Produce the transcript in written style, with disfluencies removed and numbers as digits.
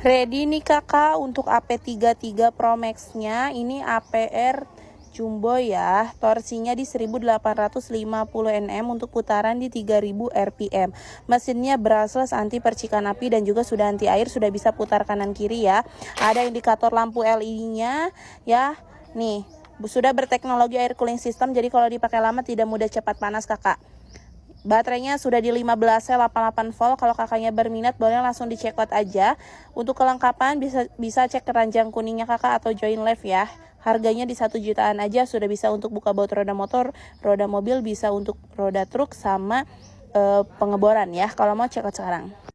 Ready nih kakak untuk AP33 Pro Max nya. Ini APR jumbo ya, torsinya di 1850 Nm untuk putaran di 3000 rpm. Mesinnya brushless, anti percikan api dan juga sudah anti air, sudah bisa putar kanan kiri ya. Ada indikator lampu LED nya ya. Nih sudah berteknologi air cooling system, jadi kalau dipakai lama tidak mudah cepat panas kakak. Baterainya sudah di 1588 volt. Kalau kakaknya berminat boleh langsung di check out aja. Untuk kelengkapan bisa cek keranjang kuningnya kakak atau join live ya. Harganya di 1 jutaan aja sudah bisa untuk buka baut roda motor, roda mobil, bisa untuk roda truk sama pengeboran ya. Kalau mau check out sekarang.